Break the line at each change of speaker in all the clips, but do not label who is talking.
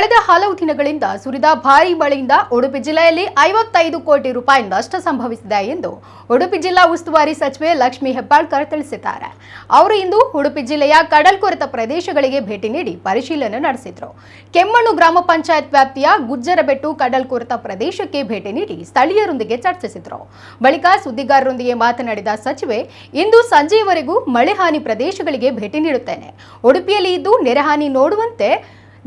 ಕಳೆದ ಹಲವು ದಿನಗಳಿಂದ ಸುರಿದ ಭಾರೀ ಮಳೆಯಿಂದ ಉಡುಪಿ ಜಿಲ್ಲೆಯಲ್ಲಿ 55 ಕೋಟಿ ರೂಪಾಯಿ ನಷ್ಟ ಸಂಭವಿಸಿದೆ ಎಂದು ಉಡುಪಿ ಜಿಲ್ಲಾ ಉಸ್ತುವಾರಿ ಸಚಿವೆ ಲಕ್ಷ್ಮೀ ಹೆಬ್ಬಾಳ್ಕರ್ ತಿಳಿಸಿದ್ದಾರೆ. ಅವರು ಇಂದು ಉಡುಪಿ ಜಿಲ್ಲೆಯ ಕಡಲ್ಕೊರೆತ ಪ್ರದೇಶಗಳಿಗೆ ಭೇಟಿ ನೀಡಿ ಪರಿಶೀಲನೆ ನಡೆಸಿದರು. ಕೆಮ್ಮಣ್ಣು ಗ್ರಾಮ ಪಂಚಾಯತ್ ವ್ಯಾಪ್ತಿಯ ಗುಜ್ಜರಬೆಟ್ಟು ಕಡಲ್ಕೊರೆತ ಪ್ರದೇಶಕ್ಕೆ ಭೇಟಿ ನೀಡಿ ಸ್ಥಳೀಯರೊಂದಿಗೆ ಚರ್ಚಿಸಿದರು. ಬಳಿಕ ಸುದ್ದಿಗಾರರೊಂದಿಗೆ ಮಾತನಾಡಿದ ಸಚಿವೆ, ಇಂದು ಸಂಜೆಯವರೆಗೂ ಮಳೆ ಹಾನಿ ಪ್ರದೇಶಗಳಿಗೆ ಭೇಟಿ ನೀಡುತ್ತೇನೆ. ಉಡುಪಿಯಲ್ಲಿ ಇದ್ದು ನೆರೆಹಾನಿ ನೋಡುವಂತೆ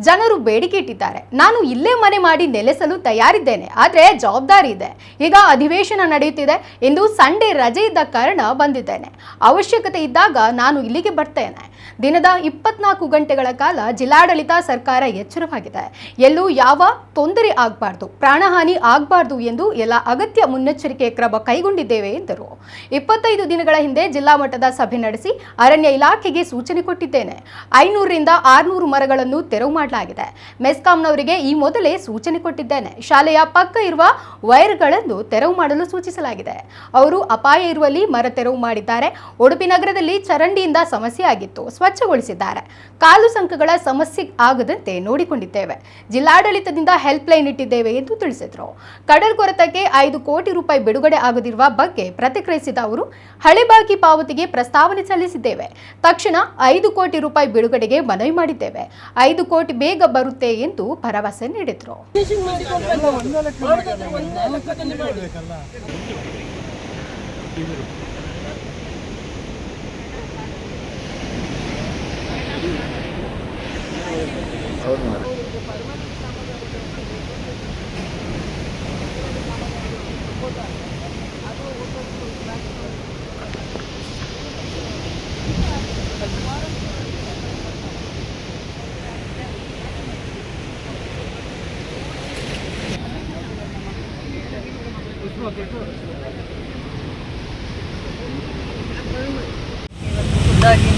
ಜನರು ಬೇಡಿಕೆ ಇಟ್ಟಿದ್ದಾರೆ. ನಾನು ಇಲ್ಲೇ ಮನೆ ಮಾಡಿ ನೆಲೆಸಲು ತಯಾರಿದ್ದೇನೆ, ಆದರೆ ಜವಾಬ್ದಾರಿ ಇದೆ. ಈಗ ಅಧಿವೇಶನ ನಡೆಯುತ್ತಿದೆ. ಇಂದು ಸಂಡೇ ರಜೆ ಇದ್ದ ಕಾರಣ ಬಂದಿದ್ದೇನೆ. ಅವಶ್ಯಕತೆ ಇದ್ದಾಗ ನಾನು ಇಲ್ಲಿಗೆ ಬರ್ತೇನೆ. ದಿನದ 24 ಗಂಟೆಗಳ ಕಾಲ ಜಿಲ್ಲಾಡಳಿತ ಸರ್ಕಾರ ಎಚ್ಚರವಾಗಿದೆ. ಎಲ್ಲೂ ಯಾವ ತೊಂದರೆ ಆಗಬಾರ್ದು, ಪ್ರಾಣಹಾನಿ ಆಗಬಾರ್ದು ಎಂದು ಎಲ್ಲ ಅಗತ್ಯ ಮುನ್ನೆಚ್ಚರಿಕೆ ಕ್ರಮ ಕೈಗೊಂಡಿದ್ದೇವೆ ಎಂದರು. 25 ದಿನಗಳ ಹಿಂದೆ ಜಿಲ್ಲಾ ಮಟ್ಟದ ಸಭೆ ನಡೆಸಿ ಅರಣ್ಯ ಇಲಾಖೆಗೆ ಸೂಚನೆ ಕೊಟ್ಟಿದ್ದೇನೆ. 500 ರಿಂದ 600 ಮರಗಳನ್ನು ತೆರವು ಮಾಡಲಾಗಿದೆ. ಮೆಸ್ಕಾಂನವರಿಗೆ ಈ ಮೊದಲೇ ಸೂಚನೆ ಕೊಟ್ಟಿದ್ದೇನೆ. ಶಾಲೆಯ ಪಕ್ಕ ಇರುವ ವೈರ್ಗಳನ್ನು ತೆರವು ಮಾಡಲು ಸೂಚಿಸಲಾಗಿದೆ. ಅವರು ಅಪಾಯ ಇರುವಲ್ಲಿ ಮರ ತೆರವು ಮಾಡಿದ್ದಾರೆ. ಉಡುಪಿ ನಗರದಲ್ಲಿ ಚರಂಡಿಯಿಂದ ಸಮಸ್ಯೆ ಆಗಿತ್ತು, ಸ್ವಚ್ಛಗೊಳಿಸಿದ್ದಾರೆ. ಕಾಲು ಸಂಕಗಳ ಸಮಸ್ಯೆ ಆಗದಂತೆ ನೋಡಿಕೊಂಡಿದ್ದೇವೆ. ಜಿಲ್ಲಾಡಳಿತದಿಂದ ಹೆಲ್ಪ್ ಲೈನ್ ಇಟ್ಟಿದ್ದೇವೆ ಎಂದು ತಿಳಿಸಿದರು. ಕಡಲ್ಕೊರೆತಕ್ಕೆ 5 ಕೋಟಿ ರೂಪಾಯಿ ಬಿಡುಗಡೆ ಆಗದಿರುವ ಬಗ್ಗೆ ಪ್ರತಿಕ್ರಿಯಿಸಿದ ಅವರು, ಹಳೆ ಬಾಕಿ ಪಾವತಿಗೆ ಪ್ರಸ್ತಾವನೆ ಸಲ್ಲಿಸಿದ್ದೇವೆ. ತಕ್ಷಣ 5 ಕೋಟಿ ರೂಪಾಯಿ ಬಿಡುಗಡೆಗೆ ಮನವಿ ಮಾಡಿದ್ದೇವೆ. 5 ಕೋಟಿ ಬೇಗ ಬರುತ್ತೆ ಎಂದು ಭರವಸೆ ನೀಡಿದರು.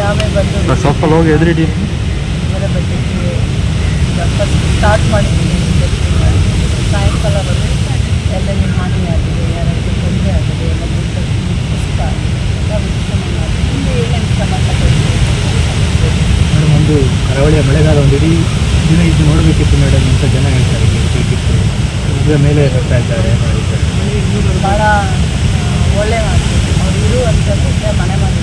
ನಾವೇ ಬಂದು ಇದರ ಬಗ್ಗೆ ಸ್ಟಾರ್ಟ್ ಮಾಡಿದ್ದೀವಿ. ಸಾಯಂಕಾಲ ಬಂದು ಎಲ್ಲೆಲ್ಲಿ ಹಾನಿಯಾಗಿದೆ, ಯಾರಾದರೂ ತೊಂದರೆ ಆಗಿದೆ, ಎಲ್ಲ ಪುಸ್ತಕ ಎಲ್ಲ ವೀಕ್ಷಣೆ ಮಾಡಿ ಮುಂದೆ ಏನೇನು ಕ್ರಮ
ಮೇಡಮ್, ಒಂದು ಕರಾವಳಿಯ ಮಳೆಗಾಲ ಒಂದು ಇಡೀ ದಿನ ಇದು ನೋಡಬೇಕಿತ್ತು ಮೇಡಮ್ ಅಂತ ಜನ ಹೇಳ್ತಾರೆ. ಬೇಕಿತ್ತು ಇದರ ಮೇಲೆ ಬರ್ತಾ ಇದ್ದಾರೆ.
ಭಾಳ ಒಳ್ಳೆ ಮಾತು. ಅವ್ರು ಇರುವಂಥದ್ದು ಮನೆ ಮಾಡಿ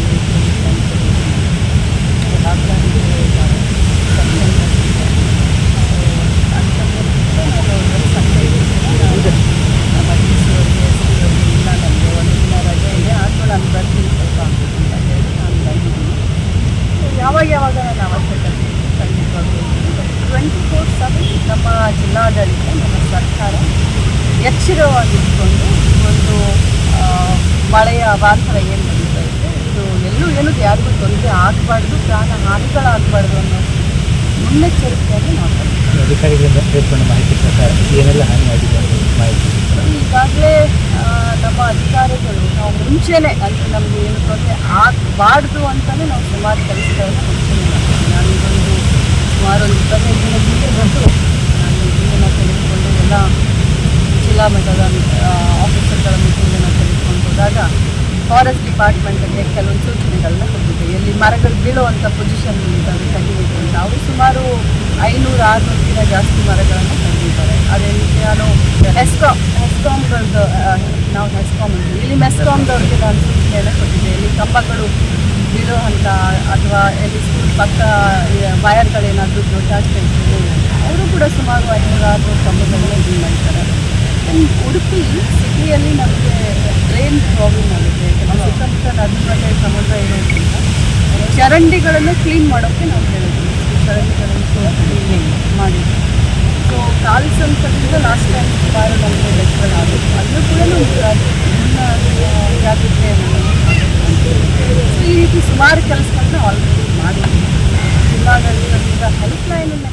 ಯಾವಾಗ ನನ್ನ ಅವಶ್ಯಕತೆ ಖಂಡಿತವಾಗ್ಲೂ 24/7 ನಮ್ಮ ಜಿಲ್ಲಾಡಳಿತ, ನಮ್ಮ ಸರ್ಕಾರ ಎಚ್ಚರವಾಗಿದ್ದುಕೊಂಡು ಒಂದು ಮಳೆಯ ಅವಾಂತರ ಏನು ನಡೀತಾ ಇದೆ, ಇದು ಎಲ್ಲೂ ಯಾರಿಗೂ ತೊಂದರೆ ಆಗಬಾರ್ದು, ಪ್ರಾಣ ಹಾನಿಗಳಾಗಬಾರ್ದು ಅನ್ನೋ ಮುನ್ನೆಚ್ಚರಿಕೆಯನ್ನು ನಾವು
ಅಧಿಕಾರಿಗಳಿಂದ ಮಾಹಿತಿ ಪ್ರಕಾರ ಏನೆಲ್ಲ ಹಾನಿಯಾಗಿದೆ ಮಾಹಿತಿ
ಈಗಾಗಲೇ ನಮ್ಮ ಅಧಿಕಾರಿಗಳು ನಾವು ಮುಂಚೆನೇ ಅಂದರೆ ನಮಗೆ ಏನು ತೊಂದರೆ ಆಗಬಾರ್ದು ಅಂತಲೇ ನಾವು ಸುಮಾರು ಕೆಲಸಗಳನ್ನು ಮುಂಚೆನೇ ಮಾಡ್ತೀವಿ. ನಾನು ಇದೊಂದು ಸುಮಾರು 25 ದಿನದ ಹಿಂದೆ ಬಂದು ನಾನು ಇದನ್ನು ತೆಗೆದುಕೊಂಡು ಎಲ್ಲ ಜಿಲ್ಲಾ ಮಟ್ಟದ ಆಫೀಸರ್ಗಳ ಮೀಟಿಂಗನ್ನು ತೆಗೆದುಕೊಂಡು ಹೋದಾಗ ಫಾರೆಸ್ಟ್ ಡಿಪಾರ್ಟ್ಮೆಂಟ್ಗೆ ಕೆಲವೊಂದು ಸೂಚನೆಗಳನ್ನ ಕೊಟ್ಟಿದ್ದೆ. ಎಲ್ಲಿ ಮರಗಳು ಬೀಳುವಂಥ ಪೊಸಿಷನ್ ಇದ್ದಾವೆ ತೆಗಿಬೇಕು ಅಂತ. ಅವರು ಸುಮಾರು 500-600 ಜಾಸ್ತಿ ಮರಗಳನ್ನು ತೆಗೆದಿದ್ದಾರೆ. ಅದೇ ರೀತಿ ನಾನು ಹೆಸ್ಕಾಮ್ಗಳದ್ದು ನಾವು ಹೆಸ್ಕಾಮ್ ಇಲ್ಲಿ ಮೆಸ್ಕಾಮ್ದವ್ರಿಗೆ ನಾನು ಸೂಚನೆಯನ್ನು ಕೊಟ್ಟಿದ್ದೆ. ಎಲ್ಲಿ ಕಂಬಗಳು ಬೀಳುವಂಥ ಅಥವಾ ಎಲ್ಲಿ ಸ್ಕೂಲ್ ಪಕ್ಕ ವಯರ್ಗಳೇನಾದರೂ ದೊಡ್ಡಾಗ್ತಾ ಇತ್ತು, ಅವರು ಕೂಡ ಸುಮಾರು 500-600 ಕಂಬಗಳನ್ನ ಇದು ಮಾಡ್ತಾರೆ. ಉಡುಪಿ ಸಿಟಿಯಲ್ಲಿ ನಮಗೆ ಡ್ರೈನ್ ಪ್ರಾಬ್ಲಮ್ ಆಗುತ್ತೆ. ಸುತ್ತಮುತ್ತ ನದಿ ಮೇಲೆ ಸಮುದ್ರ ಇರೋದ್ರಿಂದ ಚರಂಡಿಗಳನ್ನು ಕ್ಲೀನ್ ಮಾಡೋಕ್ಕೆ ನಾವು ಹೇಳಿದ್ವಿ. ಚರಂಡಿಗಳನ್ನು ಕ್ಲೀನ್ ಮಾಡಿ ಸೊ ಕಾಲು ಸಂಕದಿಂದ ಲಾಸ್ಟ್ ಟೈಮ್ ಸುಮಾರು ನಮಗೆ ಲೆಕ್ಕಗಳಾಗುತ್ತೆ. ಅಲ್ಲೂ ಕೂಡ ಜಾಗ್ರತೆಯನ್ನು ಸೊ ಈ ರೀತಿ ಸುಮಾರು ಕೆಲಸಗಳನ್ನ ಆಲ್ರೆಡಿ ಮಾಡಿದ್ವಿ. ಜಿಲ್ಲಾಡಳಿತದಿಂದ ಹೆಲ್ಪ್ ಲೈನನ್ನು